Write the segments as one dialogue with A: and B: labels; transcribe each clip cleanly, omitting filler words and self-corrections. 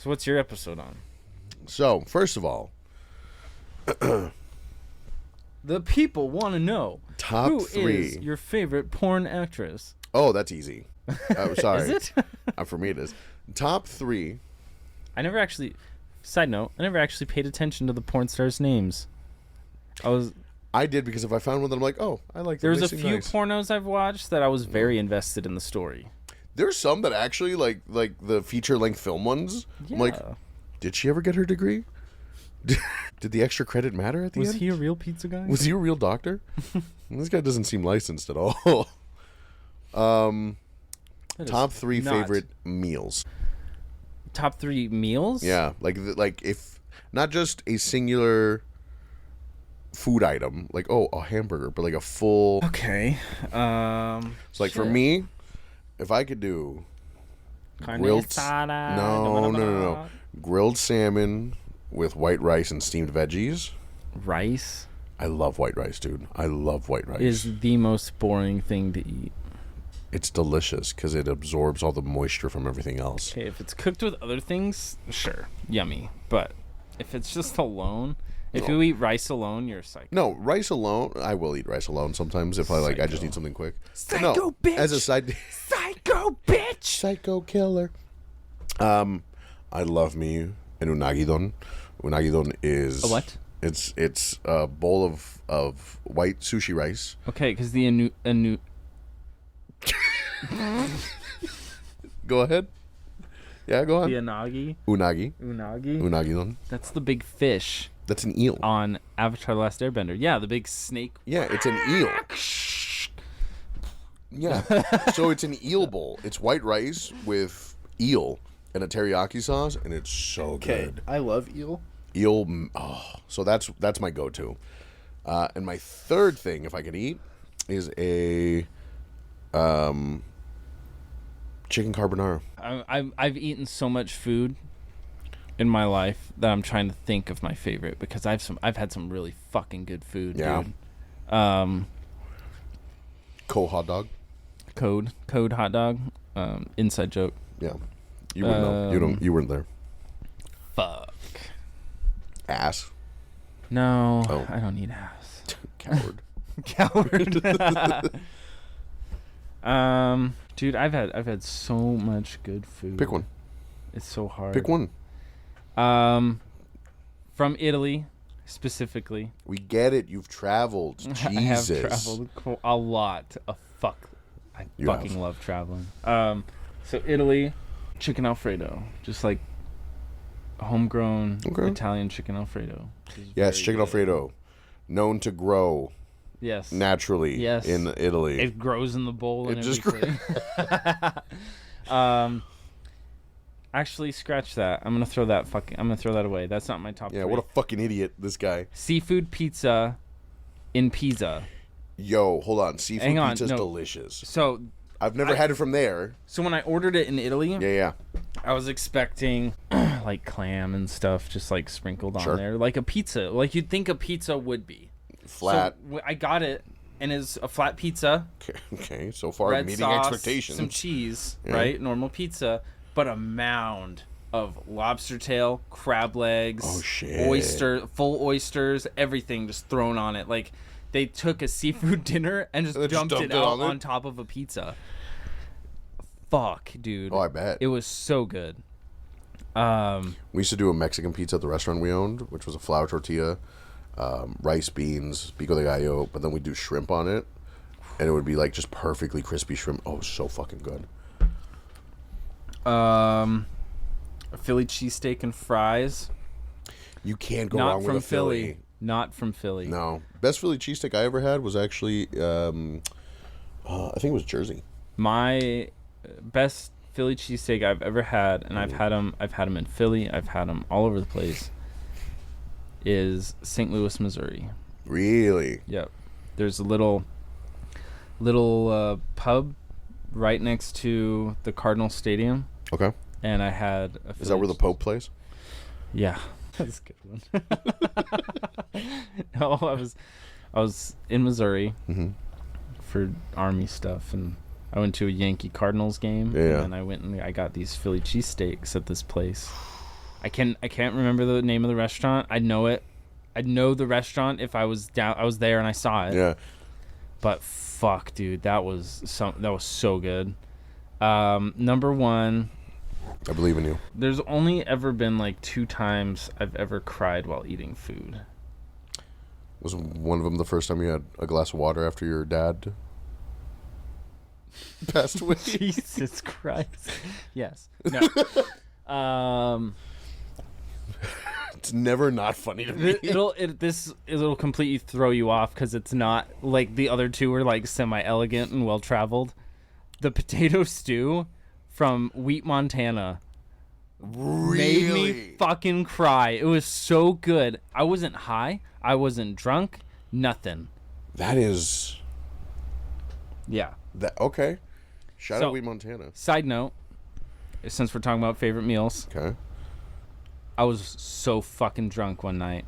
A: So what's your episode on?
B: So, first of all,
A: the people want to know
B: top
A: who
B: 3
A: is your favorite porn actress.
B: Oh, that's easy. Sorry.
A: Is it?
B: For me, it is. Top 3.
A: Side note, I never actually paid attention to the porn stars' names.
B: I did because if I found one that I'm like, oh, I like.
A: There's a few pornos I've watched that I was very invested in the story.
B: There's some that actually like the feature length film ones.
A: Yeah.
B: I'm like, did she ever get her degree? Did the extra credit matter at the end?
A: Was he a real pizza guy?
B: Was he a real doctor? This guy doesn't seem licensed at all. Top 3 favorite meals.
A: Top 3 meals?
B: Yeah, like if not just a singular food item, like a hamburger, but like a full.
A: Okay.
B: So like for me, if I could do grilled no, grilled salmon with white rice and steamed veggies.
A: Rice?
B: I love white rice, dude. I love white rice.
A: Is the most boring thing to eat.
B: It's delicious because it absorbs all the moisture from everything else.
A: Okay, if it's cooked with other things, sure, yummy. But if it's just alone, if you eat rice alone, you're a psycho.
B: No, rice alone, I will eat rice alone sometimes if I just need something quick.
A: Psycho bitch!
B: As a side
A: Psycho bitch!
B: Psycho killer. I love me an unagi don. Unagi don is...
A: A what?
B: It's a bowl of white sushi rice.
A: Okay, because the
B: Go ahead. Yeah, go on.
A: The unagi.
B: Unagi don.
A: That's the big fish.
B: That's an eel.
A: On Avatar: The Last Airbender. Yeah, the big snake.
B: Yeah, it's an eel. Yeah. So it's an eel bowl. It's white rice with eel and a teriyaki sauce, and it's so good.
C: I love eel.
B: So that's my go-to. And my third thing, if I could eat, is a chicken carbonara.
A: I've eaten so much food in my life that I'm trying to think of my favorite because I've had some really fucking good food, dude.
B: Code hot dog.
A: Code hot dog. Inside joke.
B: Yeah, you wouldn't know. You weren't there.
A: Fuck.
B: Ass.
A: No,
B: Oh.
A: I don't need ass.
B: Coward.
A: Coward. Dude, I've had so much good food.
B: Pick one.
A: It's so hard.
B: Pick one.
A: From Italy, specifically.
B: We get it. You've traveled. Jesus.
A: I have traveled a lot. I fucking love traveling. So Italy, chicken Alfredo, just like homegrown Italian chicken Alfredo.
B: Yes, chicken Alfredo, known to grow.
A: Yes.
B: Naturally.
A: Yes.
B: In Italy.
A: It grows in the bowl and everything. Actually, scratch that. I'm gonna throw that away. That's not my top 3.
B: Yeah, what a fucking idiot, this guy.
A: Seafood pizza in Pisa.
B: Yo, hold on. Seafood pizza's delicious.
A: So
B: I've never had it from there.
A: So when I ordered it in Italy,
B: yeah,
A: I was expecting like clam and stuff just like sprinkled on there, like a pizza, like you'd think a pizza would be.
B: Flat.
A: So I got it, and it's a flat pizza.
B: Okay, so far
A: red
B: meeting
A: sauce,
B: expectations.
A: Some cheese, right? Normal pizza, but a mound of lobster tail, crab legs, full oysters, everything just thrown on it. Like they took a seafood dinner and just dumped it out on top of a pizza. Fuck, dude.
B: Oh, I bet.
A: It was so good.
B: We used to do a Mexican pizza at the restaurant we owned, which was a flour tortilla, rice, beans, pico de gallo, but then we'd do shrimp on it, and it would be like just perfectly crispy shrimp. Oh, so fucking good.
A: A Philly cheesesteak and fries.
B: You can't go wrong with a Philly.
A: Not from Philly.
B: No. Best Philly cheesesteak I ever had was actually, I think it was Jersey.
A: My best Philly cheesesteak I've ever had, and I've had them in Philly, I've had them all over the place, is St. Louis, Missouri.
B: Really?
A: Yep. There's a little pub right next to the Cardinal Stadium.
B: Okay.
A: And I had a
B: Is that where the Pope plays?
A: Yeah. That's a good one. No, I was in Missouri for Army stuff, and I went to a Yankee Cardinals game, and I went and I got these Philly cheesesteaks at this place. I can't remember the name of the restaurant. I'd know it. I'd know the restaurant if I was there and I saw it.
B: Yeah.
A: But fuck, dude, that was so good. Number one,
B: I believe in you.
A: there's only ever been like 2 times I've ever cried while eating food.
B: Was one of them the first time you had a glass of water after your dad passed away?
A: Jesus Christ. Yes. No.
B: It's never not funny to me.
A: It'll completely throw you off because it's not like the other two were like semi-elegant and well-traveled. The potato stew from Wheat, Montana made me fucking cry. It was so good. I wasn't high. I wasn't drunk. Nothing.
B: That is...
A: Yeah.
B: Okay. Shout out Wheat, Montana.
A: Side note, since we're talking about favorite meals.
B: Okay.
A: I was so fucking drunk one night.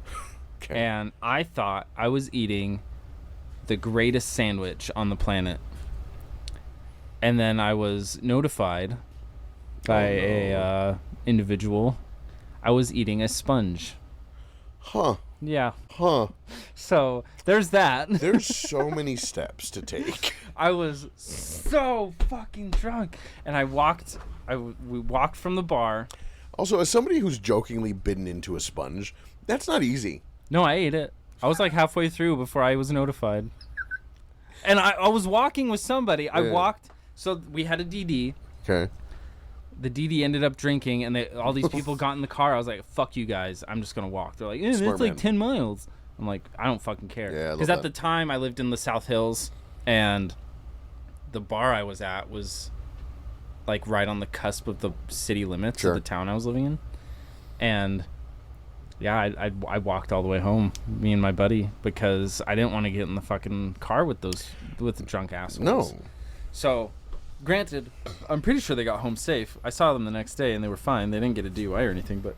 B: Okay.
A: And I thought I was eating the greatest sandwich on the planet. And then I was notified by a individual I was eating a sponge.
B: Huh.
A: Yeah.
B: Huh.
A: So there's that.
B: There's so many steps to take.
A: I was so fucking drunk. And we walked from the bar.
B: Also, as somebody who's jokingly bitten into a sponge, that's not easy.
A: No, I ate it. I was like halfway through before I was notified. And I was walking with somebody. I walked. So we had a DD.
B: Okay.
A: The DD ended up drinking, and all these people got in the car. I was like, fuck you guys. I'm just going to walk. They're like, it's like 10 miles. I'm like, I don't fucking care.
B: Yeah,
A: because at the time, I lived in the South Hills, and the bar I was at was like right on the cusp of the city limits of the town I was living in. And yeah, I walked all the way home, me and my buddy, because I didn't want to get in the fucking car with the drunk assholes.
B: No.
A: So, granted, I'm pretty sure they got home safe. I saw them the next day and they were fine. They didn't get a DUI or anything, but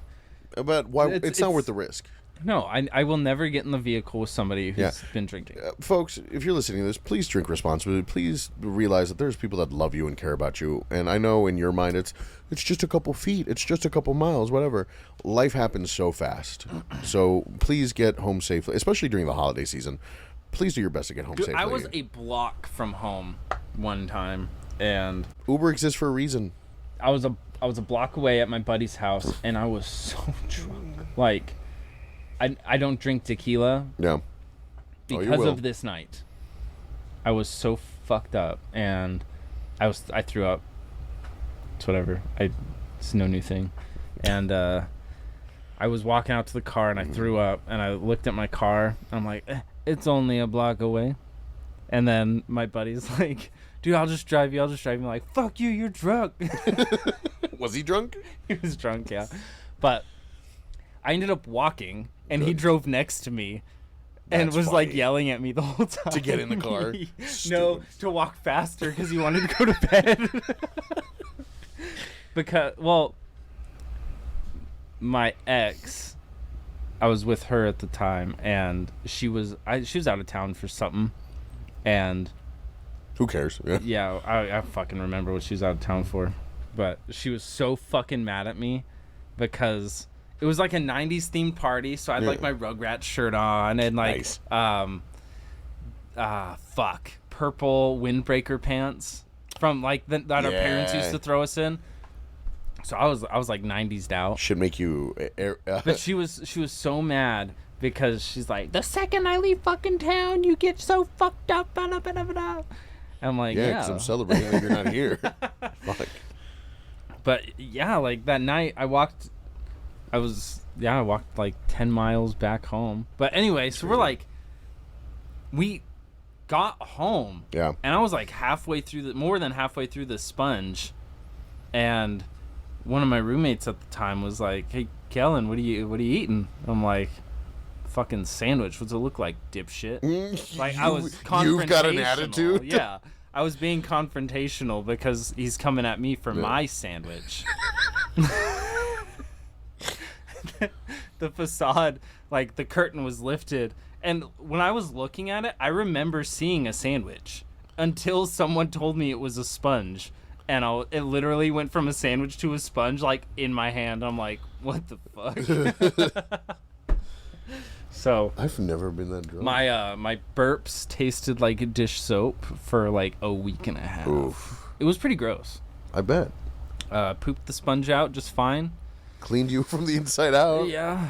B: why? It's not worth the risk.
A: No, I will never get in the vehicle with somebody who's been drinking.
B: Folks, if you're listening to this, please drink responsibly. Please realize that there's people that love you and care about you. And I know in your mind it's just a couple feet, it's just a couple miles, whatever. Life happens so fast. So please get home safely, especially during the holiday season. Please do your best to get home safely.
A: I was a block from home one time, and
B: Uber exists for a reason.
A: I was a block away at my buddy's house, and I was so drunk. Like, I don't drink tequila.
B: Yeah.
A: Because of this night. I was so fucked up, and I threw up. It's whatever. It's no new thing. And I was walking out to the car, and I threw up, and I looked at my car. And I'm like, it's only a block away. And then my buddy's like, dude, I'll just drive you. I'm like, fuck you, you're drunk.
B: Was he drunk?
A: He was drunk, yeah. But I ended up walking, and he drove next to me. And was like yelling at me the whole time.
B: To get in the car?
A: No, to walk faster because he wanted to go to bed. Because, well, my ex, I was with her at the time, and she was out of town for something, and
B: who cares?
A: Yeah, I fucking remember what she was out of town for, but she was so fucking mad at me because it was like a 90s themed party, so I had like my Rugrats shirt on and like purple windbreaker pants from like that our parents used to throw us in. So I was like 90s out.
B: Should make you
A: But she was so mad because she's like, the second I leave fucking town, you get so fucked up. And I'm like, yeah,
B: because I'm celebrating that you're not here. Fuck.
A: But yeah, like that night I walked like 10 miles back home. But anyway, so we got home.
B: Yeah.
A: And I was like more than halfway through the sponge. And one of my roommates at the time was like, hey, Kellen, what are you eating? I'm like, fucking sandwich. What's it look like, dipshit? Like, I was confrontational.
B: You've got an attitude?
A: Yeah. I was being confrontational because he's coming at me for my sandwich. The facade, like the curtain was lifted, and when I was looking at it, I remember seeing a sandwich until someone told me it was a sponge, and it literally went from a sandwich to a sponge, like, in my hand. I'm like, what the fuck? So
B: I've never been that drunk.
A: My burps tasted like a dish soap for like a week and a half.
B: Oof.
A: It was pretty gross.
B: I bet.
A: Pooped the sponge out just fine.
B: Cleaned you from the inside out.
A: Yeah.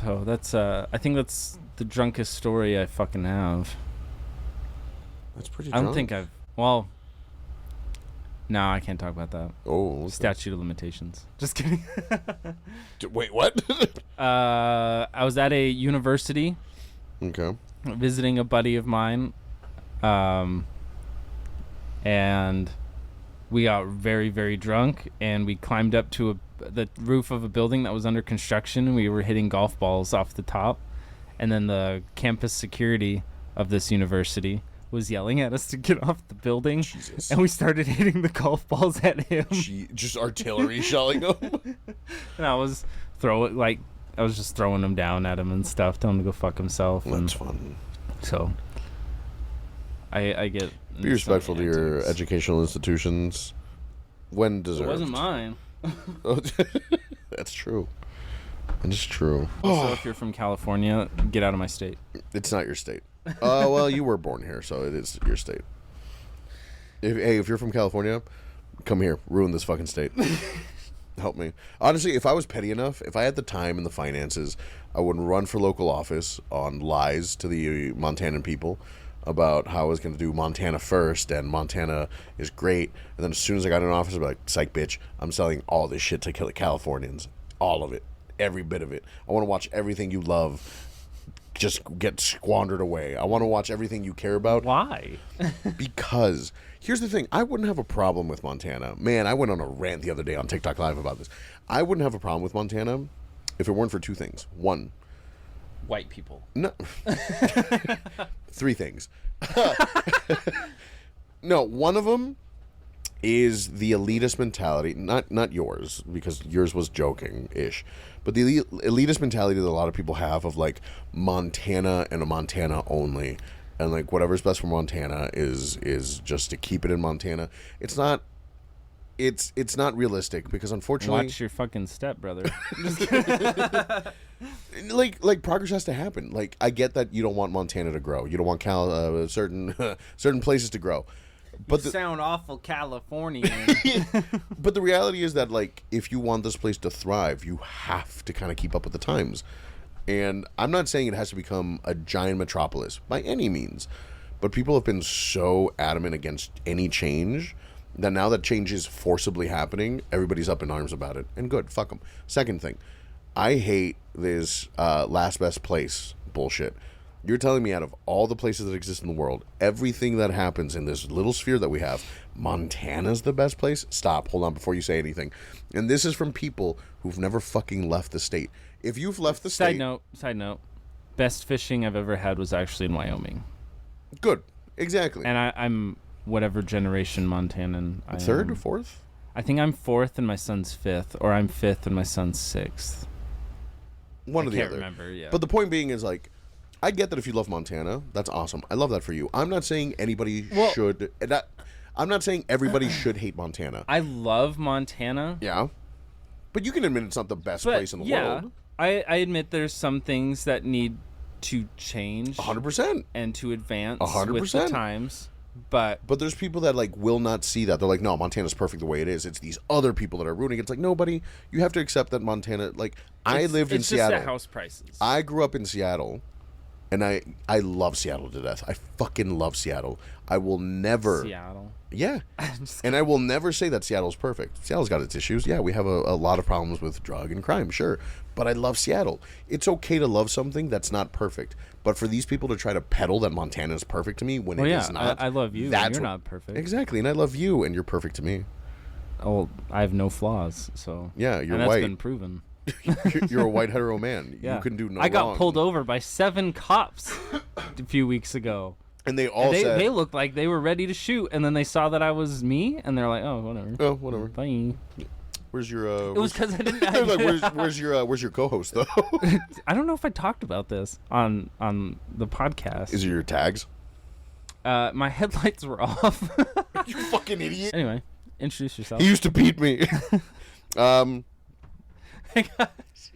A: So that's I think that's the drunkest story I fucking have.
B: That's pretty
A: I don't think I've... Well... No, I can't talk about that.
B: Oh, okay.
A: Statute of limitations. Just kidding.
B: Wait, what?
A: I was at a university.
B: Okay.
A: Visiting a buddy of mine. And we got very, very drunk. And we climbed up to the roof of a building that was under construction. And we were hitting golf balls off the top. And then the campus security of this university was yelling at us to get off the building. Jesus. And we started hitting the golf balls at him.
B: Just artillery shelling him.
A: And I was just throwing him down at him and stuff, telling him to go fuck himself.
B: That's fun. So
A: I get...
B: Be respectful to your educational institutions when deserved.
A: It wasn't mine.
B: That's true. It's true.
A: Also, if you're from California, get out of my state.
B: It's not your state. Well, you were born here, so it is your state. If you're from California, come here, ruin this fucking state. Help me. Honestly, if I was petty enough, if I had the time and the finances, I would run for local office on lies to the Montanan people about how I was going to do Montana first, and Montana is great. And then as soon as I got in office, I'd be like, psych, bitch, I'm selling all this shit to kill the Californians. All of it. Every bit of it. I want to watch everything you love just get squandered away. I want to watch everything you care about.
A: Why?
B: Because here's the thing. I wouldn't have a problem with Montana. Man, I went on a rant the other day on TikTok Live about this. I wouldn't have a problem with Montana if it weren't for two things. One,
A: white people.
B: No. Three things. No, one of them is the elitist mentality. Not yours, because yours was joking-ish. But the elitist mentality that a lot of people have of, like, Montana and a Montana only. And, like, whatever's best for Montana is just to keep it in Montana. It's not realistic, because unfortunately...
A: Watch your fucking step, brother.
B: Like progress has to happen. Like, I get that you don't want Montana to grow. You don't want certain places to grow. But
A: you sound awful Californian.
B: But the reality is that, like, if you want this place to thrive, you have to kind of keep up with the times. And I'm not saying it has to become a giant metropolis by any means, but people have been so adamant against any change that now that change is forcibly happening, everybody's up in arms about it. And good, fuck them. Second thing, I hate this last best place bullshit. You're telling me out of all the places that exist in the world, everything that happens in this little sphere that we have, Montana's the best place? Stop. Hold on before you say anything. And this is from people who've never fucking left the state. If you've left the state...
A: Side note. Best fishing I've ever had was actually in Wyoming.
B: Good. Exactly.
A: And I'm whatever generation Montanan I am.
B: Third or fourth?
A: I think I'm fourth and my son's fifth, or I'm fifth and my son's sixth.
B: One or the other.
A: I can't remember, yeah.
B: But the point being is, like, I get that if you love Montana, that's awesome. I love that for you. I'm not saying anybody should... I'm not saying everybody should hate Montana.
A: I love Montana.
B: Yeah. But you can admit it's not the best place in the world.
A: I admit there's some things that need to change.
B: 100%.
A: And to advance
B: 100%.
A: with the times. But
B: there's people that, like, will not see that. They're like, no, Montana's perfect the way it is. It's these other people that are ruining it. It's like, nobody... You have to accept that Montana... Like, I lived in Seattle.
A: It's just the house prices.
B: I grew up in Seattle. And I love Seattle to death. I fucking love Seattle. I will never...
A: Seattle?
B: Yeah. And I will never say that Seattle's perfect. Seattle's got its issues. Yeah, we have a lot of problems with drug and crime, sure. But I love Seattle. It's okay to love something that's not perfect. But for these people to try to peddle that Montana is perfect to me when it is not...
A: I love you, and you're not perfect.
B: Exactly, and I love you, and you're perfect to me.
A: Oh, I have no flaws, so...
B: Yeah, you're
A: white. And
B: that's
A: been proven.
B: You're a white hetero man.
A: Yeah.
B: You can do no
A: I got
B: wrong.
A: pulled over by 7 cops a few weeks ago.
B: And they all
A: said... They looked like they were ready to shoot, and then they saw that I was me, and they're like, oh, whatever.
B: Oh, whatever.
A: Bye.
B: Where's your...
A: It was because I didn't...
B: I was like, where's your co-host, though?
A: I don't know if I talked about this on the podcast.
B: Is it your tags?
A: My headlights were off.
B: You fucking idiot.
A: Anyway, introduce yourself.
B: He used to beat me.
A: Hey guys,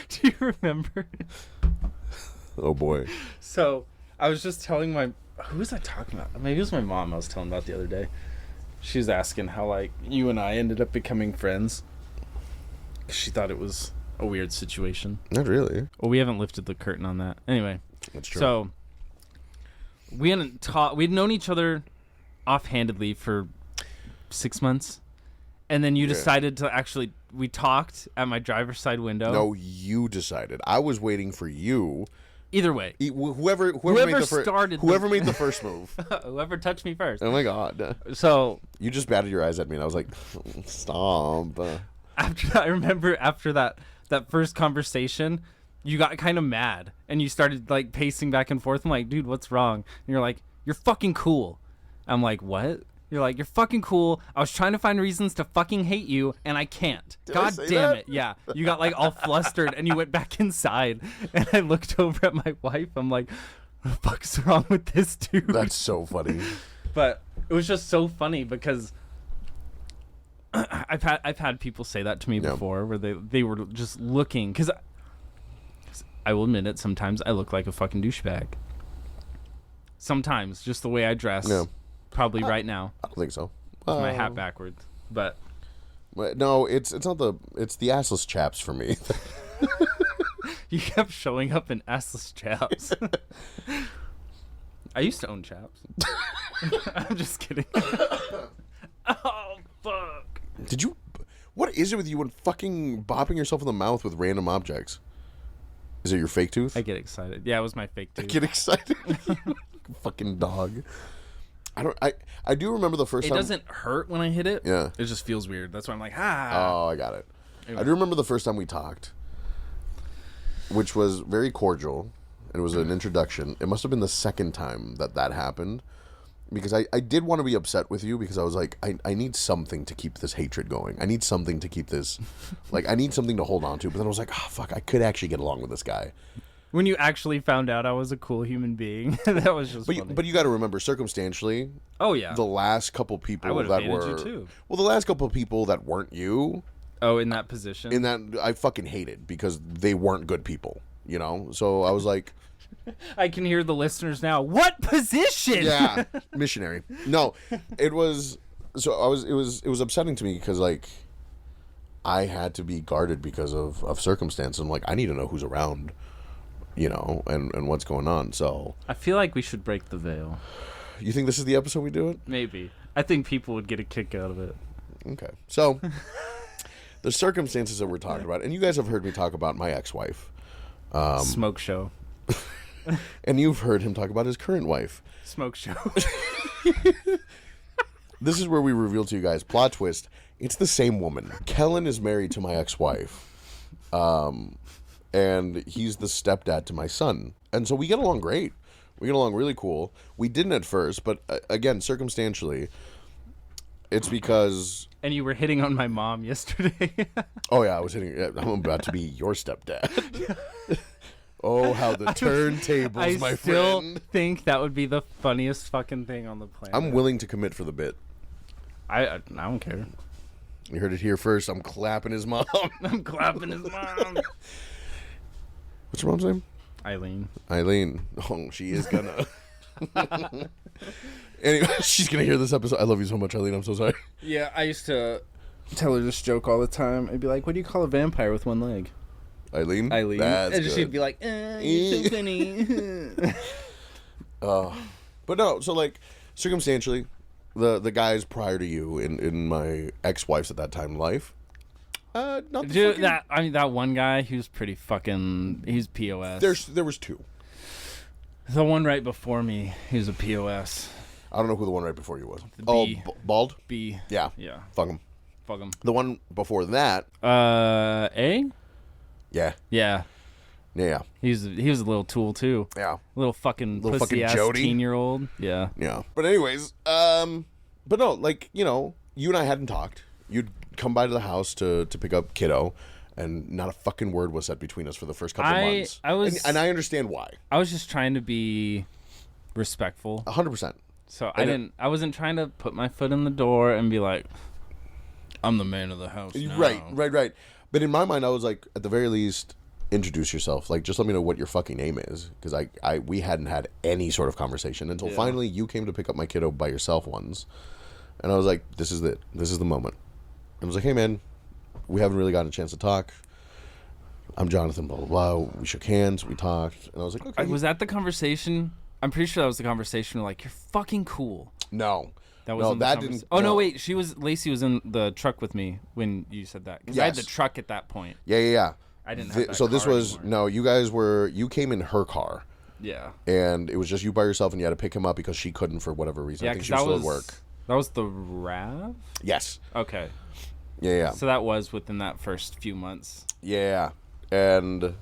A: do you remember?
B: Oh boy.
A: So I was just telling who was I talking about? Maybe it was my mom I was telling about the other day. She was asking how like you and I ended up becoming friends. She thought it was a weird situation.
B: Not really.
A: Well, we haven't lifted the curtain on that. Anyway.
B: That's true.
A: So we hadn't we'd known each other offhandedly for 6 months. And then you decided to actually, we talked at my driver's side window.
B: No, you decided. I was waiting for you.
A: Either way.
B: Whoever made the first move.
A: Whoever touched me first.
B: Oh my God.
A: So.
B: You just batted your eyes at me and I was like, stop.
A: I remember after that first conversation, you got kind of mad and you started like pacing back and forth. I'm like, dude, what's wrong? And you're like, you're fucking cool. I'm like, what? You're like, you're fucking cool. I was trying to find reasons to fucking hate you, and I can't. God damn it. Yeah. You got like all flustered, and you went back inside. And I looked over at my wife. I'm like, what the fuck's wrong with this dude?
B: That's so funny.
A: But it was just so funny because I've had people say that to me before, where they were just looking. Because I will admit it, sometimes I look like a fucking douchebag. Sometimes, just the way I dress.
B: Yeah.
A: Probably right now.
B: I don't think so.
A: With my hat backwards, but
B: no, it's not it's the assless chaps for me.
A: You kept showing up in assless chaps. I used to own chaps. I'm just kidding. Oh fuck!
B: Did you? What is it with you and fucking bopping yourself in the mouth with random objects? Is it your fake tooth?
A: I get excited. Yeah, it was my fake tooth.
B: I get excited. Fucking dog. I do remember the first time.
A: It doesn't hurt when I hit it.
B: Yeah.
A: It just feels weird. That's why I'm like,
B: Oh, I got it. Anyway. I do remember the first time we talked, which was very cordial. It was an introduction. It must have been the second time that happened. Because I did want to be upset with you because I was like, I need something to keep this hatred going. I need something to keep this, I need something to hold on to. But then I was like, fuck, I could actually get along with this guy.
A: When you actually found out I was a cool human being, that was just funny.
B: But you got to remember, circumstantially.
A: Oh yeah.
B: The last couple people
A: that were you too.
B: Well, the last couple people that weren't you.
A: Oh, in that position.
B: In that, I fucking hated because they weren't good people. You know, so I was like.
A: I can hear the listeners now. What position?
B: Yeah, missionary. No, it was. So it was upsetting to me because I had to be guarded because of circumstance. I'm like, I need to know who's around. You know, and what's going on. So
A: I feel like we should break the veil.
B: You think this is the episode we do it?
A: Maybe. I think people would get a kick out of it.
B: Okay. So the circumstances that we're talking about, and you guys have heard me talk about my ex-wife.
A: Smoke show.
B: And you've heard him talk about his current wife.
A: Smoke show.
B: This is where we reveal to you guys, plot twist, it's the same woman. Kellen is married to my ex-wife. And he's the stepdad to my son. And so we get along great. We get along really cool. We didn't at first, but again, circumstantially, it's because...
A: And you were hitting on my mom yesterday.
B: Oh, yeah, I was hitting... I'm about to be your stepdad. Oh, how the turntables, my friend.
A: I still think that would be the funniest fucking thing on the planet.
B: I'm willing to commit for the bit.
A: I don't care.
B: You heard it here first. I'm clapping his mom.
A: I'm clapping his mom.
B: What's your mom's name?
A: Eileen.
B: Oh, she is gonna. Anyway, she's gonna hear this episode. I love you so much, Eileen. I'm so sorry.
A: Yeah, I used to tell her this joke all the time. I'd be like, what do you call a vampire with one leg?
B: Eileen?
A: That's and good. She'd be like, you're so funny.
B: But no, so circumstantially, the guys prior to you in my ex-wife's at that time life, not the
A: dude, that one guy, he was pretty fucking. He's POS.
B: There was two.
A: The one right before me, he was a POS.
B: I don't know who the one right before you was. Bald.
A: B.
B: Yeah. Fuck him. The one before that.
A: A.
B: Yeah.
A: Yeah.
B: Yeah.
A: He was a little tool too.
B: Yeah.
A: Little fucking pussy ass
B: Jody.
A: 10-year-old. Yeah.
B: Yeah. But anyways, but no, you and I hadn't talked. You'd come by to the house to pick up kiddo, and not a fucking word was said between us for the first couple of months. And I understand why.
A: I was just trying to be respectful.
B: 100%.
A: So I wasn't trying to put my foot in the door and be like, I'm the man of the house now.
B: Right. But in my mind, I was like, at the very least, introduce yourself. Like, just let me know what your fucking name is, because we hadn't had any sort of conversation until finally you came to pick up my kiddo by yourself once, and I was like, this is it. This is the moment. I was like, hey man, we haven't really gotten a chance to talk. I'm Jonathan, blah blah blah. We shook hands, we talked, and I was like, okay.
A: Was that the conversation? I'm pretty sure that was the conversation. Like, you're fucking cool.
B: No.
A: That didn't. Oh no, wait. Lacey was in the truck with me when you said that. Because I had the truck at that point.
B: Yeah.
A: I didn't have that
B: so this
A: car
B: was
A: anymore.
B: you came in her car.
A: Yeah.
B: And it was just you by yourself, and you had to pick him up because she couldn't for whatever reason.
A: Yeah,
B: I think she was still at work.
A: That was the RAV?
B: Yes.
A: Okay.
B: Yeah.
A: So that was within that first few months.
B: Yeah. And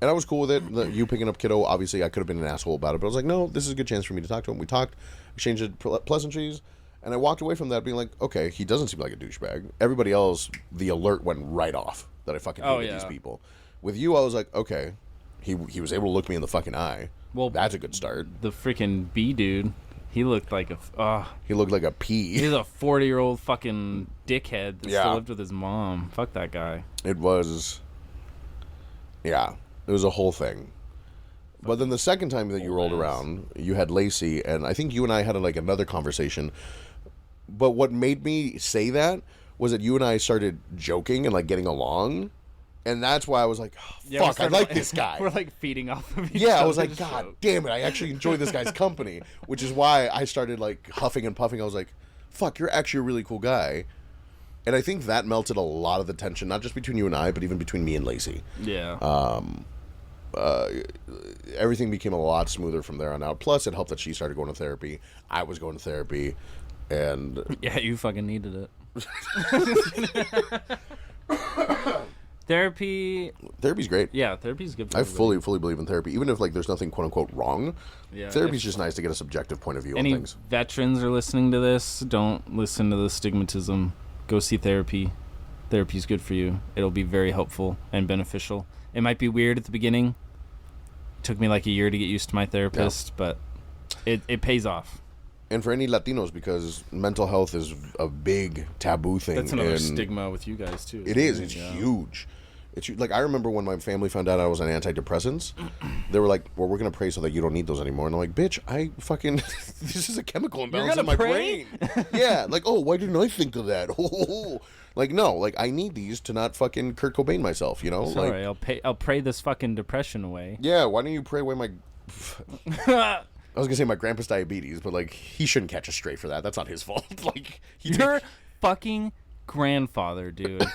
B: I was cool with it. You picking up kiddo, obviously I could have been an asshole about it, but I was like, no, this is a good chance for me to talk to him. We talked, exchanged pleasantries, and I walked away from that being like, okay, he doesn't seem like a douchebag. Everybody else, the alert went right off that I fucking hated these people. With you, I was like, okay, he was able to look me in the fucking eye. Well, that's a good start.
A: The freaking B dude, he looked like
B: he looked like a pea.
A: He's a 40-year-old fucking dickhead that still lived with his mom. Fuck that guy.
B: It was a whole thing. But then the second time that you rolled around, you had Lacey, and I think you and I had another conversation. But what made me say that was that you and I started joking and like getting along, and that's why I was like, oh, fuck, I like this guy.
A: We're like feeding off of each other.
B: Yeah, I was like, God damn it, I actually enjoy this guy's company, which is why I started like huffing and puffing. I was like, fuck, you're actually a really cool guy. And I think that melted a lot of the tension, not just between you and I, but even between me and Lacey.
A: Yeah.
B: Everything became a lot smoother from there on out. Plus, it helped that she started going to therapy. I was going to therapy, and
A: yeah, you fucking needed it. Therapy's
B: great.
A: Yeah, therapy's good for
B: I fully believe in therapy, even if like there's nothing quote unquote wrong.
A: Yeah,
B: therapy's just nice to get a subjective point of view on things.
A: Any veterans are listening to this, don't listen to the stigmatism. Go see therapy. Therapy's good for you. It'll be very helpful and beneficial. It might be weird at the beginning. It took me like a year to get used to my therapist, but it pays off.
B: And for any Latinos, because mental health is a big taboo thing.
A: That's another stigma with you guys, too.
B: It is. It's huge. It's like, I remember when my family found out I was on antidepressants, they were like, well, we're going to pray so that you don't need those anymore. And I'm like, bitch, I fucking, this is a chemical imbalance in my brain. Yeah. Like, oh, why didn't I think of that? Like, no, like, I need these to not fucking Kurt Cobain myself, you know?
A: Sorry,
B: like,
A: I'll pray this fucking depression away.
B: Yeah, why don't you pray away my... I was going to say my grandpa's diabetes, but, like, he shouldn't catch a stray for that. That's not his fault. Like,
A: Your fucking grandfather, dude.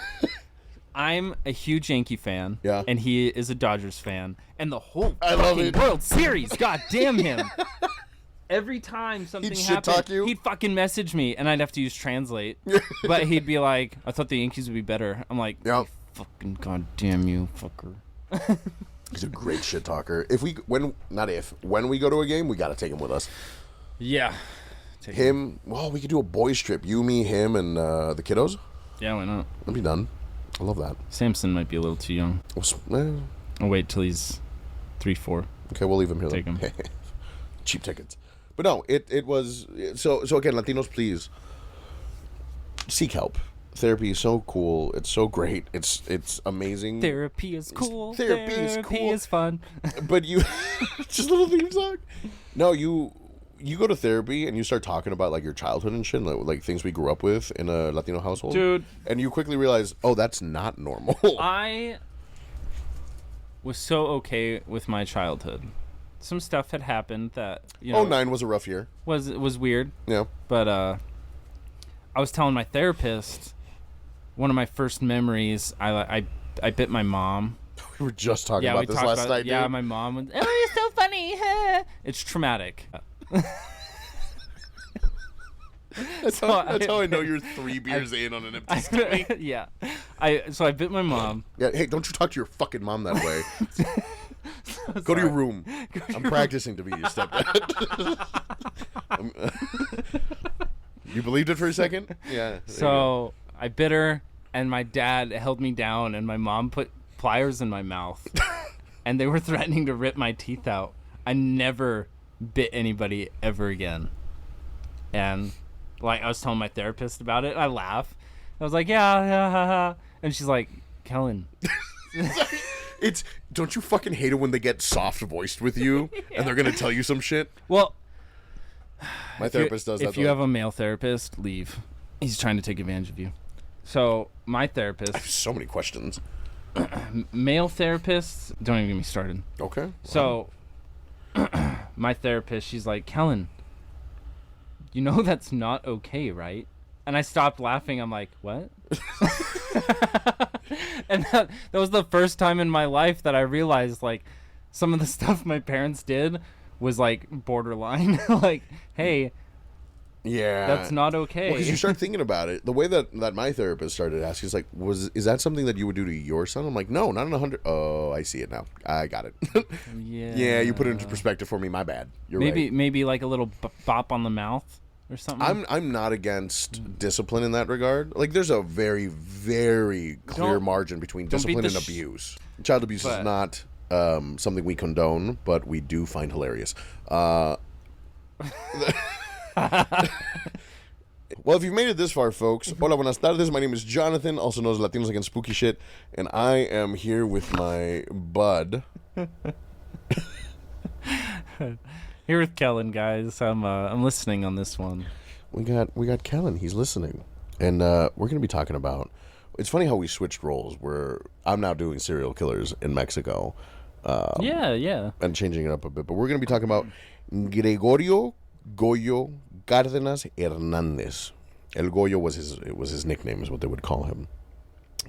A: I'm a huge Yankee fan, and he is a Dodgers fan, and the whole fucking World Series, god damn him. Every time something happened, he'd fucking message me, and I'd have to use Translate. But he'd be like, I thought the Yankees would be better. I'm like, fucking goddamn you, fucker.
B: He's a great shit talker. When we go to a game, we got to take him with us.
A: Yeah.
B: Take him. Well, we could do a boys trip. You, me, him, and the kiddos.
A: Yeah, why not?
B: That'd be done. I love that.
A: Samson might be a little too young. I'll wait till he's 3-4.
B: Okay, we'll leave him here.
A: Take him.
B: Cheap tickets. But no, it was... So again, Latinos, please, seek help. Therapy is so cool. It's so great. It's amazing.
A: Therapy is cool.
B: Therapy is
A: fun.
B: But you... just a little theme song. No, you go to therapy and you start talking about like your childhood and shit, like things we grew up with in a Latino household.
A: Dude.
B: And you quickly realize, oh, that's not normal.
A: I was so okay with my childhood. Some stuff had happened that, you know...
B: 09 was a rough year.
A: Was weird.
B: Yeah.
A: But I was telling my therapist, one of my first memories, I bit my mom.
B: We were just talking about this last night, dude.
A: Yeah, my mom was, oh, you're so funny. It's traumatic.
B: That's how I know you're 3 beers in on an empty stomach.
A: Yeah. So I bit my mom.
B: Yeah, hey, don't you talk to your fucking mom that way. Go to your room. I'm practicing to be your stepdad. You believed it for a second? Yeah.
A: So I bit her, and my dad held me down, and my mom put pliers in my mouth, and they were threatening to rip my teeth out. I never bit anybody ever again. And like I was telling my therapist about it, I laugh I was like, yeah. And she's like, Kellen.
B: Don't you fucking hate it when they get soft voiced with you and they're gonna tell you some shit?
A: Well,
B: my therapist does that.
A: If you have a male therapist, leave. He's trying to take advantage of you. So my therapist.
B: I have so many questions.
A: Male therapists, don't even get me started.
B: Okay.
A: So my therapist, she's like, Kellen, you know that's not okay, right? And I stopped laughing. I'm like, what? And that was the first time in my life that I realized, like, some of the stuff my parents did was, like, borderline. Like, hey,
B: yeah,
A: that's not okay.
B: Well, because you start thinking about it. The way that my therapist started asking is like, is that something that you would do to your son? I'm like, no, not in 100. Oh, I see it now. I got it. Yeah, you put it into perspective for me. My bad. You're right.
A: Maybe like a little bop on the mouth. Or something.
B: I'm not against discipline in that regard. Like, there's a very, very clear margin between discipline and abuse. Child abuse is not something we condone, but we do find hilarious. Well, if you've made it this far, folks, hola, buenas tardes. My name is Jonathan, also known as Latinos Against Spooky Shit, and I am here with my bud.
A: Here with Kellen, guys. I'm listening on this one.
B: We got Kellen. He's listening, and we're gonna be talking about. It's funny how we switched roles. Where I'm now doing serial killers in Mexico.
A: Yeah.
B: And changing it up a bit, but we're gonna be talking about Gregorio Goyo Cárdenas Hernández. El Goyo was his nickname, is what they would call him.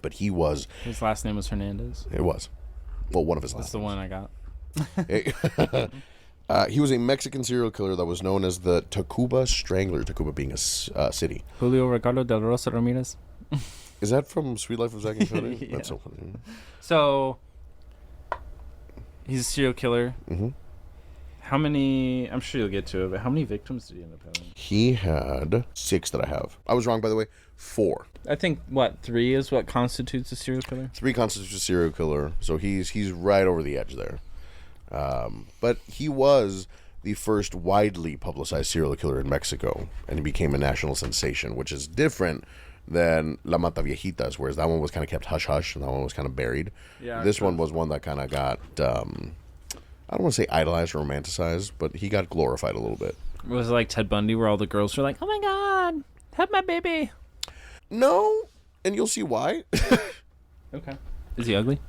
B: But his
A: last name was Hernandez.
B: It was. Well, one of his last.
A: That's the one I got.
B: He was a Mexican serial killer that was known as the Tacuba Strangler, Tacuba being a city.
A: Julio Ricardo del Rosa Ramirez.
B: Is that from Sweet Life of Zack and Cody?
A: Yeah.
B: That's so funny.
A: So, he's a serial killer.
B: Mm-hmm.
A: How many, I'm sure you'll get to it, but how many victims did he end up having?
B: He had 6 that I have. I was wrong, by the way. 4.
A: I think, 3 is what constitutes a serial killer?
B: 3 constitutes a serial killer, so he's right over the edge there. But he was the first widely publicized serial killer in Mexico, and he became a national sensation, which is different than La Mata Viejitas, whereas that one was kind of kept hush-hush, and that one was kind of buried. Yeah, this one was one that kind of got, I don't want to say idolized or romanticized, but he got glorified a little bit.
A: Was it like Ted Bundy, where all the girls were like, oh my God, have my baby?
B: No, and you'll see why.
A: Okay. Is he ugly?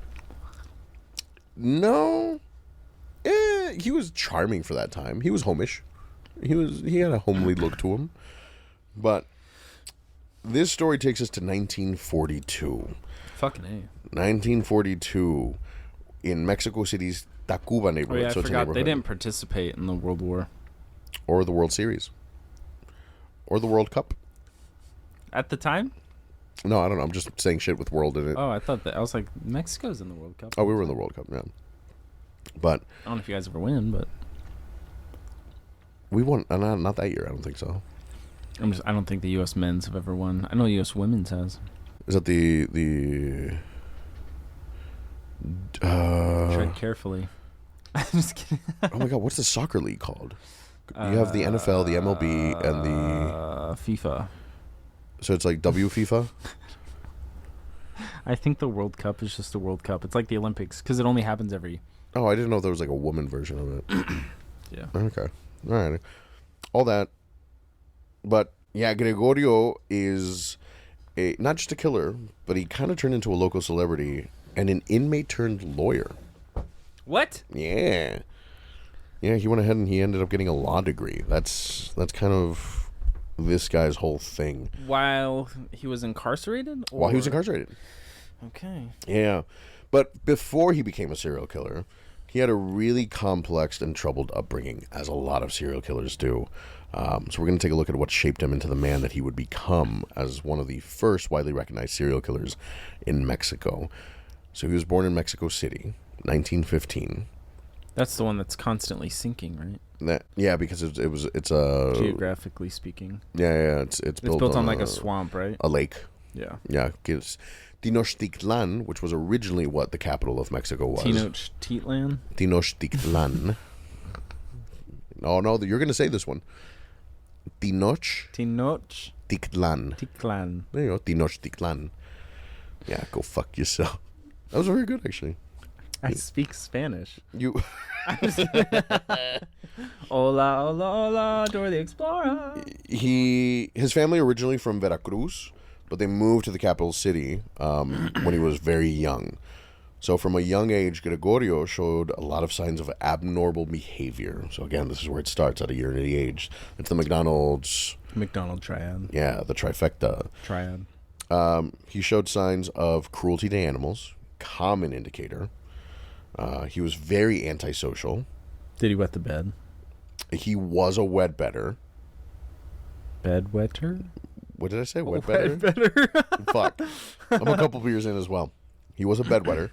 B: No. He was charming for that time. He was homish. He had a homely look to him. But this story takes us to 1942.
A: Fucking A.
B: 1942 in Mexico City's Tacuba neighborhood.
A: Oh, yeah, I forgot. They didn't participate in the World War.
B: Or the World Series. Or the World Cup.
A: At the time?
B: No, I don't know. I'm just saying shit with world in it.
A: Oh, I thought that. I was like, Mexico's in the World Cup.
B: Oh, we were in the World Cup, yeah. But
A: I don't know if you guys ever win, but
B: we won. Not that year. I don't think so.
A: I don't think the U.S. men's have ever won. I know U.S. women's has.
B: Is that the?
A: Tread carefully. I'm just kidding.
B: Oh my God! What's the soccer league called? You have the NFL, the MLB, and the
A: FIFA.
B: So it's like FIFA.
A: I think the World Cup is just the World Cup. It's like the Olympics because it only happens every.
B: Oh, I didn't know there was like a woman version of it.
A: Yeah.
B: Okay. All right. All that. But yeah, Gregorio is not just a killer, but he kind of turned into a local celebrity and an inmate turned lawyer.
A: What?
B: Yeah. Yeah, he went ahead and he ended up getting a law degree. That's kind of this guy's whole thing.
A: While he was incarcerated? Or?
B: While he was incarcerated.
A: Okay.
B: Yeah. But before he became a serial killer, he had a really complex and troubled upbringing, as a lot of serial killers do. So we're going to take a look at what shaped him into the man that he would become as one of the first widely recognized serial killers in Mexico. So he was born in Mexico City, 1915.
A: That's the one that's constantly sinking, right?
B: Yeah, because it's a
A: geographically speaking.
B: Yeah, it's built
A: on like a swamp, right?
B: A lake.
A: Yeah.
B: Yeah, it's Tenochtitlan, which was originally what the capital of Mexico was.
A: Tenochtitlan?
B: Tenochtitlan. No, you're going to say this one. Tenochtitlan. Tenochtitlan. There you go, Tenochtitlan. Yeah, go fuck yourself. That was very good, actually.
A: I speak Spanish.
B: You.
C: Hola, hola, hola, Dora the Explorer.
B: His family originally from Veracruz, but they moved to the capital city when he was very young. So from a young age, Gregorio showed a lot of signs of abnormal behavior. So again, this is where it starts at a year the age. It's the McDonald
A: triad.
B: Yeah, the trifecta.
A: Triad.
B: He showed signs of cruelty to animals, common indicator. He was very antisocial.
A: Did he wet the bed?
B: He was a wet bedder.
A: Bed wetter?
B: What did I say? Wet bedder? Fuck. I'm a couple beers in as well. He was a bedwetter.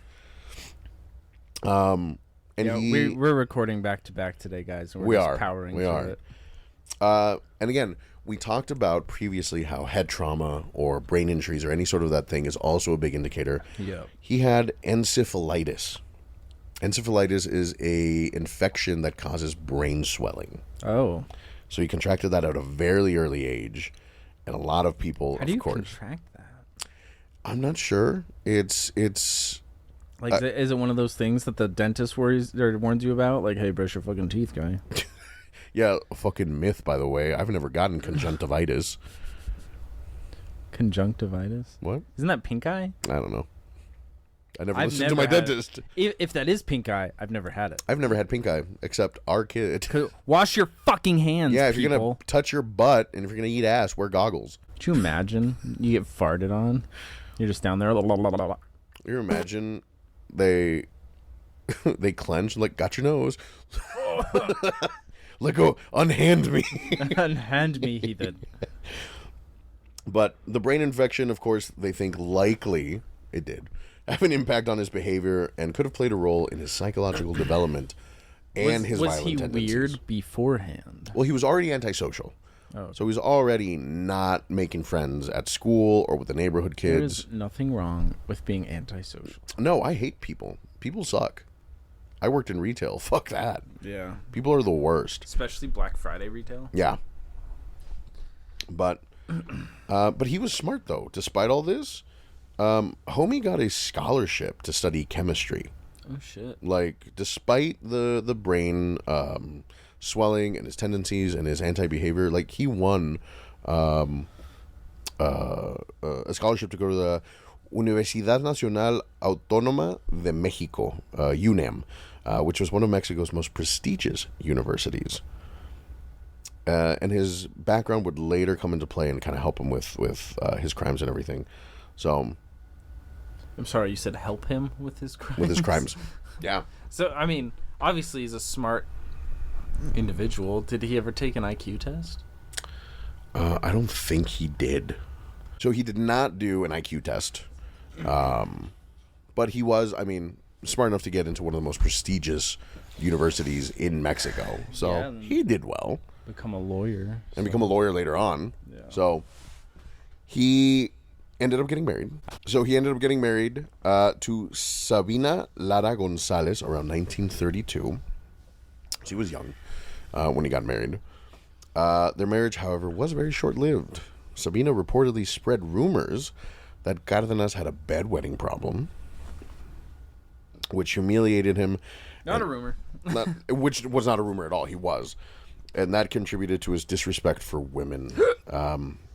B: And
A: yeah, we're recording back to back today, guys. And we're just powering through it.
B: And again, we talked about previously how head trauma or brain injuries or any sort of that thing is also a big indicator.
A: Yeah.
B: He had encephalitis. Encephalitis is a infection that causes brain swelling.
A: Oh.
B: So he contracted that at a very early age, and a lot of people,
A: How do you contract that?
B: I'm not sure. It's
A: like, is it one of those things that the dentist warns you about? Like, hey, brush your fucking teeth, guy.
B: Yeah, a fucking myth, by the way. I've never gotten conjunctivitis.
A: Conjunctivitis?
B: What?
A: Isn't that pink eye?
B: I don't know. I've listened to my dentist.
A: If that is pink eye, I've never had it.
B: I've never had pink eye, except our kid.
A: Wash your fucking hands,
B: yeah, if
A: people.
B: you're going to touch your butt and if you're going to eat ass, wear goggles.
A: Could you imagine you get farted on? You're just down there.
B: You imagine they clench, like, got your nose. Let go. Unhand me.
A: Unhand me, heathen.
B: But the brain infection, of course, they think likely it did have an impact on his behavior and could have played a role in his psychological development and his violent tendencies.
A: Was he weird beforehand?
B: Well, he was already antisocial.
A: Oh.
B: So he was already not making friends at school or with the neighborhood kids.
A: There's nothing wrong with being antisocial.
B: No, I hate people. People suck. I worked in retail. Fuck that.
A: Yeah.
B: People are the worst.
A: Especially Black Friday retail.
B: Yeah. But he was smart, though. Despite all this, homie got a scholarship to study chemistry.
A: Oh, shit.
B: Like, despite the brain swelling and his tendencies and his anti-behavior, like, he won a scholarship to go to the Universidad Nacional Autónoma de México, UNAM, which was one of Mexico's most prestigious universities. And his background would later come into play and kind of help him with his crimes and everything. So,
A: I'm sorry, you said help him with his crimes?
B: With his crimes. Yeah.
A: So, I mean, obviously he's a smart individual. Did he ever take an IQ test?
B: I don't think he did. So he did not do an IQ test. But he was, I mean, smart enough to get into one of the most prestigious universities in Mexico. So yeah, he did well.
A: Become a lawyer.
B: And become a lawyer later on.
A: Yeah.
B: So he ended up getting married. So he ended up getting married to Sabina Lara Gonzalez around 1932. So he was young when he got married. Their marriage, however, was very short-lived. Sabina reportedly spread rumors that Cárdenas had a bedwetting problem, which humiliated him.
A: Not a rumor.
B: Which was not a rumor at all. He was. And that contributed to his disrespect for women.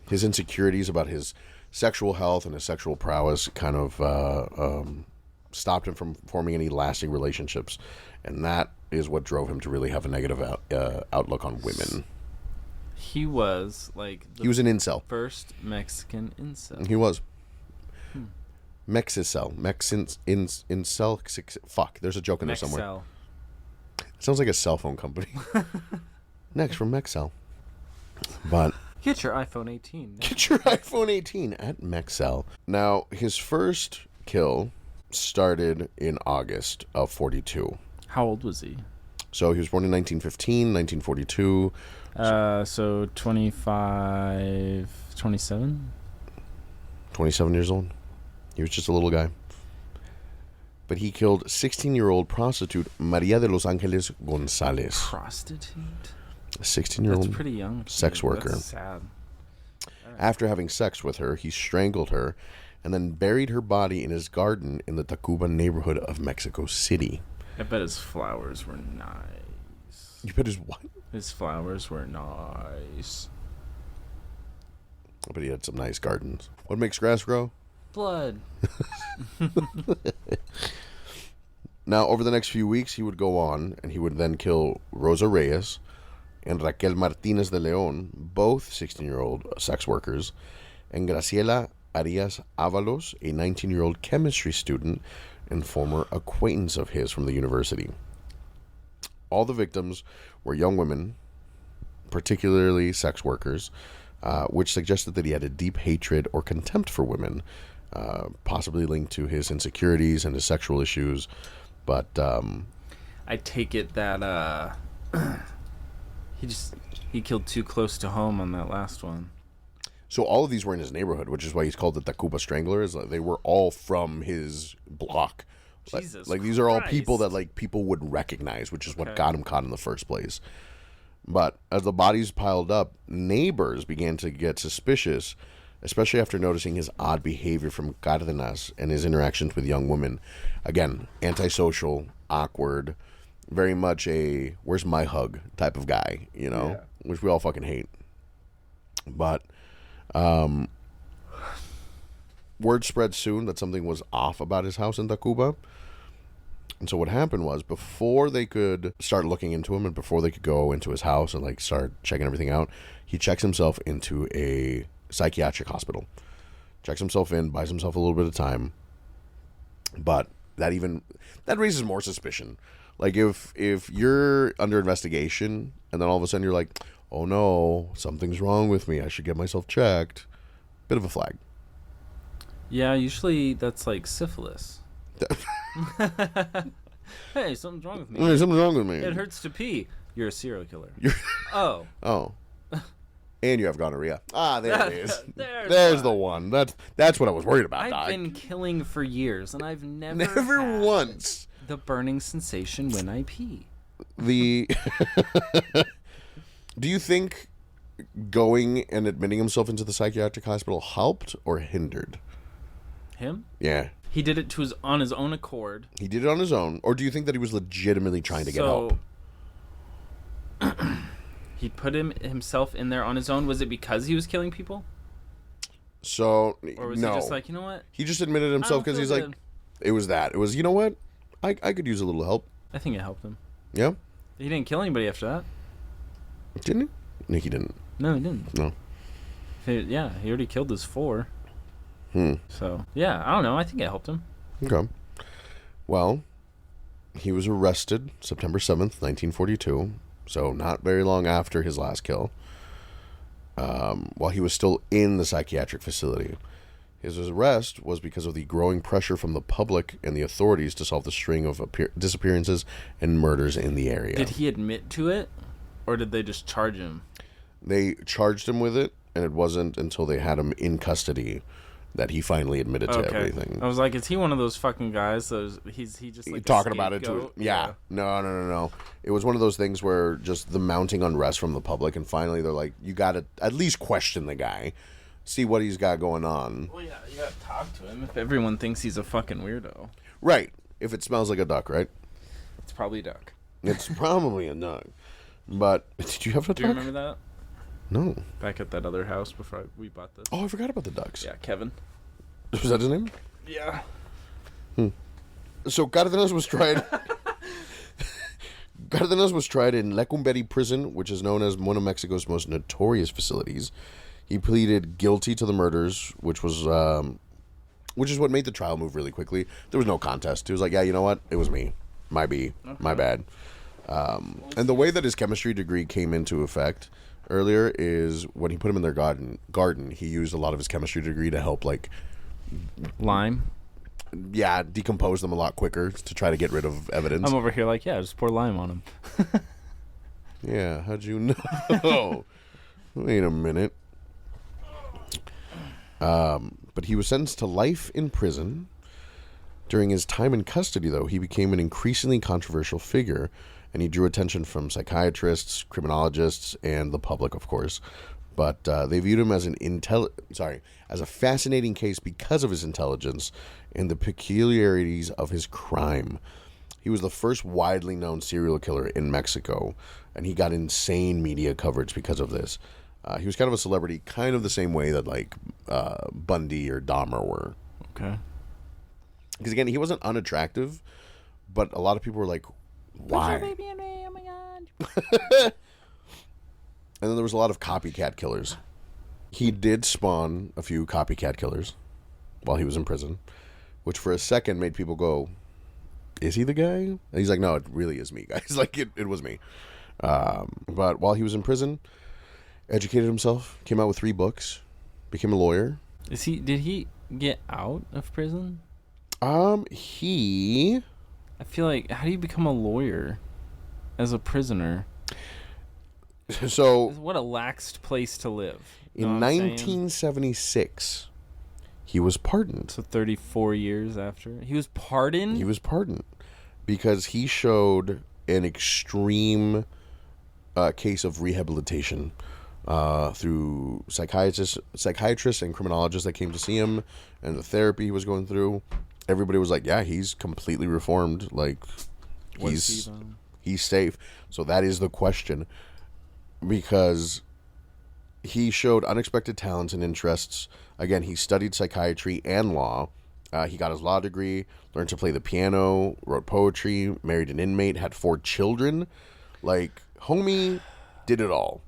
B: His insecurities about his sexual health and his sexual prowess kind of stopped him from forming any lasting relationships. And that is what drove him to really have a negative outlook on women.
A: He was like
B: he was an incel.
A: First Mexican incel.
B: He was. Mexicel. Incel. Fuck, there's a joke in there somewhere. It sounds like a cell phone company. Next from Mexcel. But
A: get your iPhone 18.
B: Get your iPhone 18 at Mexcel. Now, his first kill started in August of 42.
A: How old was he?
B: So he was born in 1915, 1942.
A: So 25, 27?
B: 27 years old. He was just a little guy. But he killed 16-year-old prostitute Maria de los Angeles Gonzalez.
A: Prostitute?
B: A 16-year-old
A: That's pretty young.
B: sex worker.
A: That's sad.
B: After having sex with her, he strangled her and then buried her body in his garden in the Tacuba neighborhood of Mexico City.
A: I bet his flowers were nice.
B: You bet his what?
A: His flowers were nice.
B: I bet he had some nice gardens. What makes grass grow?
A: Blood.
B: Now, over the next few weeks, he would go on, and he would then kill Rosa Reyes and Raquel Martinez de Leon, both 16-year-old sex workers, and Graciela Arias Avalos, a 19-year-old chemistry student and former acquaintance of his from the university. All the victims were young women, particularly sex workers, which suggested that he had a deep hatred or contempt for women, possibly linked to his insecurities and his sexual issues. But
A: I take it that he killed too close to home on that last one.
B: So all of these were in his neighborhood, which is why he's called the Tacuba Strangler. They were all from his block.
A: Jesus
B: like these are all
A: Christ.
B: people that like people would recognize, which is what got him caught in the first place. But as the bodies piled up, neighbors began to get suspicious, especially after noticing his odd behavior from Cárdenas and his interactions with young women. Again, antisocial, awkward, very much a where's my hug type of guy, you know, which we all fucking hate. But word spread soon that something was off about his house in Tacuba. And so what happened was, before they could start looking into him and before they could go into his house and like start checking everything out, he checks himself into a psychiatric hospital. Checks himself in, buys himself a little bit of time. But that raises more suspicion. Like if you're under investigation and then all of a sudden you're like, oh no, something's wrong with me, I should get myself checked. Bit of a flag.
A: Yeah, usually that's like syphilis. Hey, something's wrong with me.
B: Hey, something's wrong with me.
A: It hurts to pee. You're a serial killer.
B: Oh. And you have gonorrhea. Ah, there it is. There's the one. That's what I was worried about,
A: I've
B: Doc.
A: been killing for years, and I've never had
B: once
A: the burning sensation when I pee.
B: Do you think going and admitting himself into the psychiatric hospital helped or hindered?
A: Him?
B: Yeah.
A: He did it on his own accord.
B: He did it on his own, or do you think that he was legitimately trying to get help?
A: He put himself in there on his own. Was it because he was killing people?
B: So,
A: or was he just like, you know what?
B: He just admitted himself because he's like, it was that. It was, you know what? I could use a little help.
A: I think it helped him.
B: Yeah?
A: He didn't kill anybody after that.
B: Didn't he? No, he didn't.
A: No, he didn't.
B: No.
A: He already killed his 4. So, yeah, I don't know. I think it helped him.
B: Okay. Well, he was arrested September 7th, 1942. So not very long after his last kill. While he was still in the psychiatric facility. His arrest was because of the growing pressure from the public and the authorities to solve the string of disappearances and murders in the area.
A: Did he admit to it? Or did they just charge him?
B: They charged him with it, and it wasn't until they had him in custody that he finally admitted to everything.
A: I was like, is he one of those fucking guys? He just like
B: talking about it to yeah. No. It was one of those things where just the mounting unrest from the public, and finally they're like, you got to at least question the guy, see what he's got going on.
A: Well, yeah, you got to talk to him if everyone thinks he's a fucking weirdo.
B: Right. If it smells like a duck, right?
A: It's probably a duck.
B: It's probably a duck. But did you have a duck?
A: Do you remember that?
B: No.
A: Back at that other house before we bought this.
B: Oh, I forgot about the ducks.
A: Yeah, Kevin.
B: Was that his name?
A: Yeah.
B: So Cárdenas was tried. Cárdenas was tried in Lecumberri prison, which is known as one of Mexico's most notorious facilities. He pleaded guilty to the murders, which is what made the trial move really quickly. There was no contest. He was like, yeah, you know what? It was me. My bad. And the way that his chemistry degree came into effect earlier is when he put him in their garden, he used a lot of his chemistry degree to help, like,
A: lime.
B: Yeah, decompose them a lot quicker to try to get rid of evidence.
A: I'm over here like, yeah, just pour lime on him.
B: Yeah, how'd you know? Wait a minute. But he was sentenced to life in prison. During his time in custody, though, he became an increasingly controversial figure, and he drew attention from psychiatrists, criminologists, and the public, of course. But they viewed him as as a fascinating case because of his intelligence and the peculiarities of his crime. He was the first widely known serial killer in Mexico, and he got insane media coverage because of this. He was kind of a celebrity, kind of the same way that like Bundy or Dahmer were.
A: Okay.
B: Because again, he wasn't unattractive, but a lot of people were like, "Why?"
C: Put your baby in me, oh my god.
B: And then there was a lot of copycat killers. He did spawn a few copycat killers while he was in prison, which for a second made people go, "Is he the guy?" And he's like, "No, it really is me, guys. Like, it was me." But while he was in prison, educated himself, came out with 3 books, became a lawyer.
A: Did he get out of prison?
B: He...
A: I feel like, how do you become a lawyer as a prisoner?
B: So...
A: What a laxed place to live.
B: In 1976, he was pardoned.
A: So 34 years after. He was pardoned?
B: He was pardoned because he showed an extreme case of rehabilitation through psychiatrists and criminologists that came to see him, and the therapy he was going through. Everybody was like, yeah, he's completely reformed. Like, he's safe. So that is the question. Because he showed unexpected talents and interests. Again, he studied psychiatry and law. He got his law degree, learned to play the piano, wrote poetry, married an inmate, had 4 children. Like, homie did it all.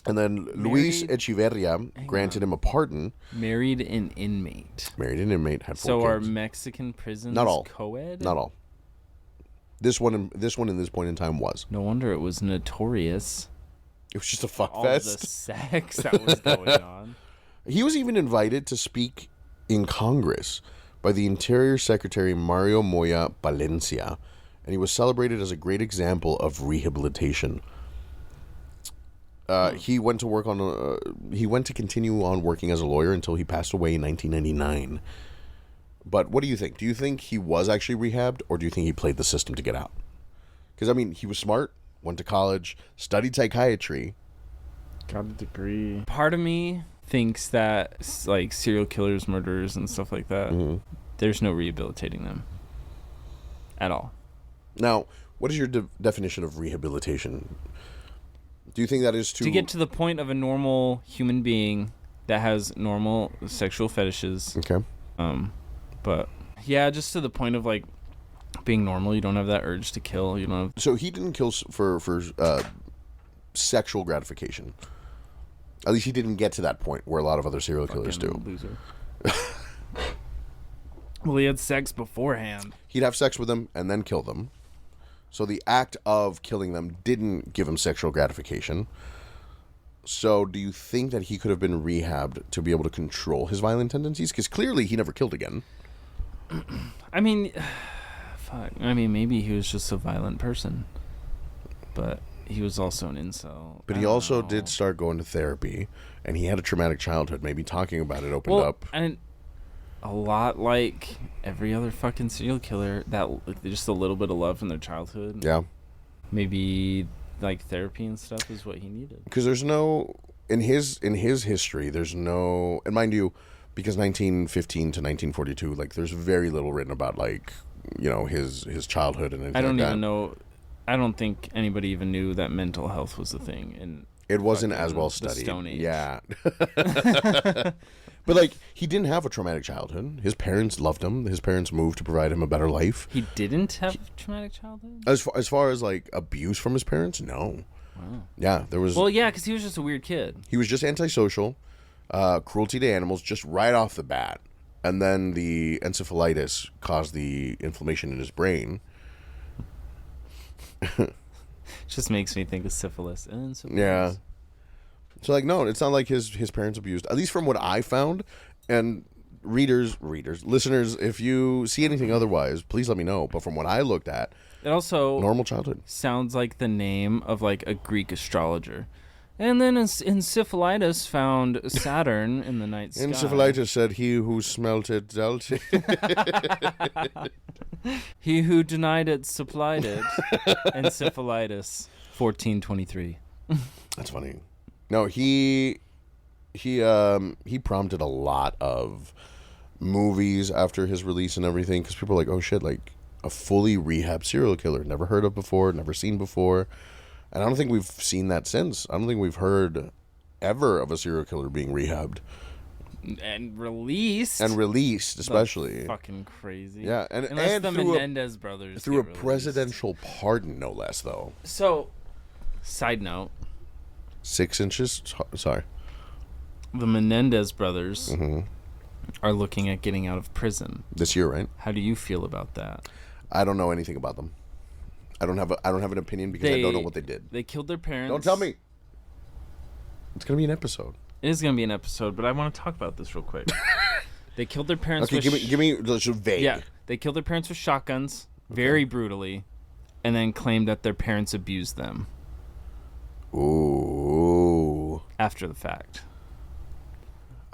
B: And then Luis Echeverria granted him a pardon.
A: Married an inmate.
B: Married an inmate, had 4
A: So
B: kids.
A: are Mexican prisons
B: Not all.
A: co-ed?
B: Not all. This one in this point in time was.
A: No wonder it was notorious.
B: It was just a fuck
A: All
B: fest.
A: the sex that was going on.
B: He was even invited to speak in Congress by the Interior Secretary Mario Moya Palencia, and he was celebrated as a great example of rehabilitation. He went to continue on working as a lawyer until he passed away in 1999. But what do you think? Do you think he was actually rehabbed, or do you think he played the system to get out? Because, I mean, he was smart, went to college, studied psychiatry.
A: Got a degree. Part of me thinks that, like, serial killers, murderers, and stuff like that, there's no rehabilitating them at all.
B: Now, what is your definition of rehabilitation? Do you think that is
A: to get to the point of a normal human being that has normal sexual fetishes?
B: Okay.
A: But yeah, just to the point of like being normal. You don't have that urge to kill. You don't have...
B: So he didn't kill for sexual gratification. At least he didn't get to that point where a lot of other serial killers do.
A: Loser. Well, he had sex beforehand.
B: He'd have sex with them and then kill them. So the act of killing them didn't give him sexual gratification. So do you think that he could have been rehabbed to be able to control his violent tendencies? Because clearly he never killed again.
A: I mean, fuck. I mean, maybe he was just a violent person. But he was also an incel.
B: But he also did start going to therapy. And he had a traumatic childhood. Maybe talking about it opened up.
A: And a lot like every other fucking serial killer, that just a little bit of love in their childhood.
B: Yeah.
A: Maybe like therapy and stuff is what he needed.
B: Because there's no in his history, there's no, and mind you, because 1915 to 1942, like there's very little written about like, you know, his childhood and anything.
A: I don't
B: like
A: even
B: that.
A: know. I don't think anybody even knew that mental health was a thing. And
B: it wasn't as well studied.
A: Stone Age.
B: Yeah. But like he didn't have a traumatic childhood. His parents loved him. His parents moved to provide him a better life.
A: He didn't have a traumatic childhood?
B: As far as like abuse from his parents, no.
A: Wow.
B: Yeah, there was.
A: Well, yeah, because he was just a weird kid.
B: He was just antisocial, cruelty to animals, just right off the bat, and then the encephalitis caused the inflammation in his brain.
A: Just makes me think of syphilis.
B: Yeah. So like, no, it's not like his parents abused. At least from what I found, and readers, listeners, if you see anything otherwise, please let me know. But from what I looked at,
A: it also
B: normal childhood
A: sounds like the name of like a Greek astrologer. And then encephalitis found Saturn in the night sky.
B: Encephalitis said, "He who smelt it dealt it."
A: He who denied it supplied it. Encephalitis, 1423.
B: That's funny. No, he prompted a lot of movies after his release and everything because people are like, oh shit, like a fully rehabbed serial killer, never heard of before, never seen before. And I don't think we've seen that since. I don't think we've heard ever of a serial killer being rehabbed
A: and released,
B: especially.
A: That's fucking crazy.
B: Yeah,
A: unless
B: and
A: the Menendez brothers
B: through a
A: get released.
B: presidential pardon, no less, though.
A: So, side note,
B: 6 inches. Sorry,
A: the Menendez brothers are looking at getting out of prison
B: this year, right?
A: How do you feel about that?
B: I don't know anything about them. I don't have an opinion because I don't know what they did.
A: They killed their parents.
B: Don't tell me. It's gonna be an episode.
A: It is gonna be an episode, but I want to talk about this real quick. They killed their parents.
B: Okay, give me just vague.
A: Yeah, they killed their parents with shotguns, very brutally, and then claimed that their parents abused them.
B: Ooh.
A: After the fact.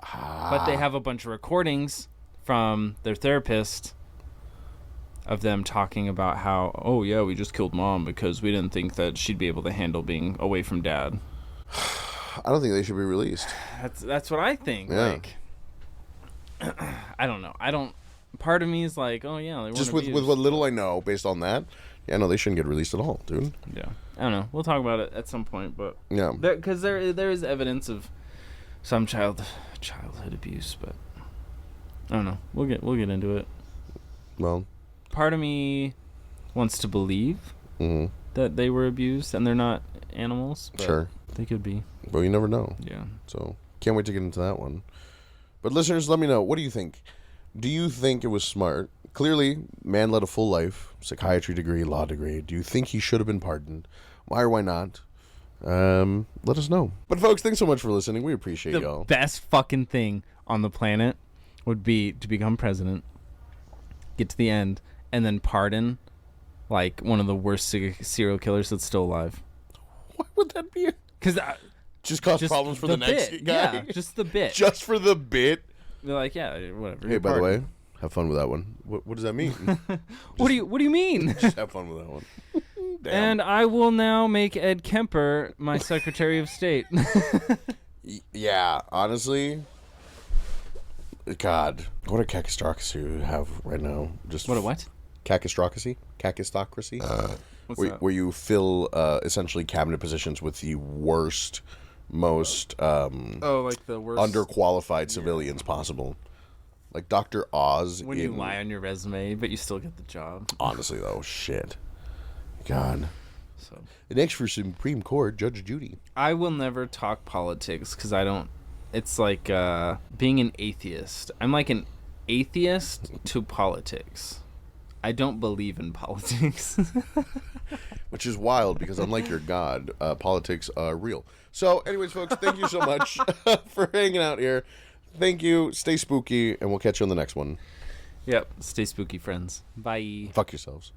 A: But they have a bunch of recordings from their therapist of them talking about how, oh yeah, we just killed mom because we didn't think that she'd be able to handle being away from dad.
B: I don't think they should be released.
A: That's what I think.
B: Yeah.
A: Like, I don't know. Part of me is like, oh yeah, they
B: just with what little I know based on that, yeah, no, they shouldn't get released at all, dude.
A: Yeah, I don't know. We'll talk about it at some point, but
B: yeah,
A: because there is evidence of some childhood abuse, but I don't know. We'll get into it.
B: Well,
A: part of me wants to believe that they were abused and they're not animals. But
B: sure,
A: they could be.
B: But you never know.
A: Yeah.
B: So can't wait to get into that one. But listeners, let me know. What do you think? Do you think it was smart? Clearly, man led a full life, psychiatry degree, law degree. Do you think he should have been pardoned? Why or why not? Let us know. But folks, thanks so much for listening. We appreciate y'all.
A: The best fucking thing on the planet would be to become president, get to the end, and then pardon like one of the worst serial killers that's still alive.
B: Why would that be?
A: Because
B: just cause problems for the next
A: bit.
B: guy.
A: Yeah, just the bit.
B: Just for the bit.
A: They're like, yeah, whatever.
B: Hey, by the way, have fun with that one. What does that mean?
A: What do you mean?
B: Just have fun with that one. Damn.
A: And I will now make Ed Kemper my Secretary of State.
B: Yeah, honestly, God, what a cacistocracy we have right now. Just
A: what a what?
B: Cacistocracy? Where you fill essentially cabinet positions with the worst, most
A: like the worst
B: underqualified civilians possible. Like Dr. Oz.
A: When you lie on your resume, but you still get the job.
B: Honestly, though, shit. God.
A: So
B: next for Supreme Court, Judge Judy.
A: I will never talk politics because I don't. It's like being an atheist. I'm like an atheist to politics. I don't believe in politics.
B: Which is wild because unlike your God, politics are real. So anyways, folks, thank you so much for hanging out here. Thank you. Stay spooky, and we'll catch you on the next one.
A: Yep. Stay spooky, friends. Bye.
B: Fuck yourselves.